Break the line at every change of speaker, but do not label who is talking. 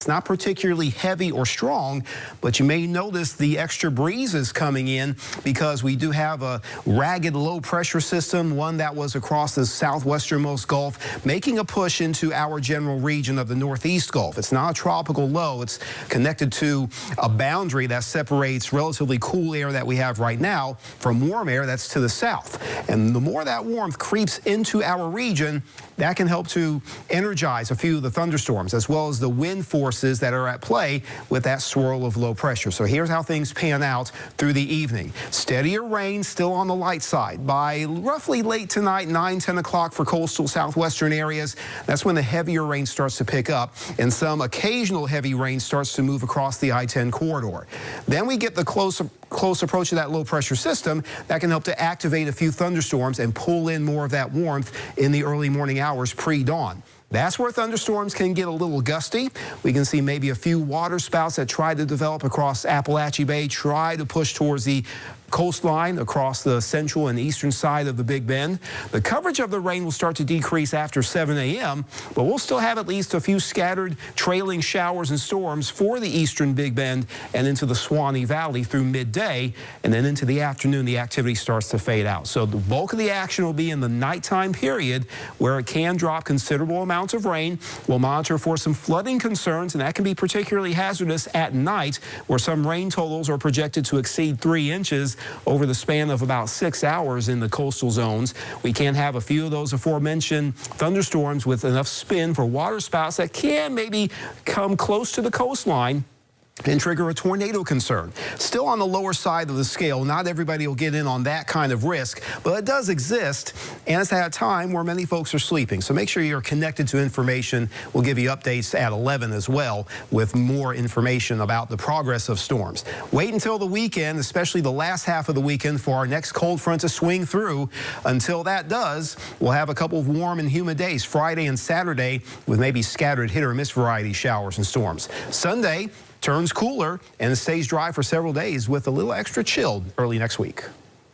It's not particularly heavy or strong, but you may notice the extra breezes coming in because we do have a ragged low pressure system, one that was across the southwesternmost Gulf, making a push into our general region of the Northeast Gulf. It's not a tropical low. It's connected to a boundary that separates relatively cool air that we have right now from warm air that's to the south. And the more that warmth creeps into our region, that can help to energize a few of the thunderstorms, as well as the wind forces that are at play with that swirl of low pressure. So here's how things pan out through the evening. Steadier rain still on the light side. By roughly late tonight, 9, 10 o'clock for coastal southwestern areas, that's when the heavier rain starts to pick up, and some occasional heavy rain starts to move across the I-10 corridor. Then we get the close approach of that low pressure system that can help to activate a few thunderstorms and pull in more of that warmth in the early morning hours pre-dawn. That's where thunderstorms can get a little gusty. We can see maybe a few water spouts that try to develop across Appalachia Bay, try to push towards the coastline across the central and eastern side of the Big Bend. The coverage of the rain will start to decrease after 7 a.m., but we'll still have at least a few scattered trailing showers and storms for the eastern Big Bend and into the Swanee Valley through midday, and then into the afternoon the activity starts to fade out. So the bulk of the action will be in the nighttime period where it can drop considerable amounts of rain. We'll monitor for some flooding concerns, and that can be particularly hazardous at night where some rain totals are projected to exceed 3 inches over the span of about 6 hours in the coastal zones. We can have a few of those aforementioned thunderstorms with enough spin for water spouts that can maybe come close to the coastline and trigger a tornado concern. Still on the lower side of the scale. Not everybody will get in on that kind of risk, but it does exist, and it's at a time where many folks are sleeping. So make sure you're connected to information. We'll give you updates at 11 as well with more information about the progress of storms. Wait until the weekend, especially the last half of the weekend, for our next cold front to swing through. Until that does, we'll have a couple of warm and humid days, Friday and Saturday, with maybe scattered hit or miss variety showers and storms. Sunday turns cooler and stays dry for several days with a little extra chilled early next week.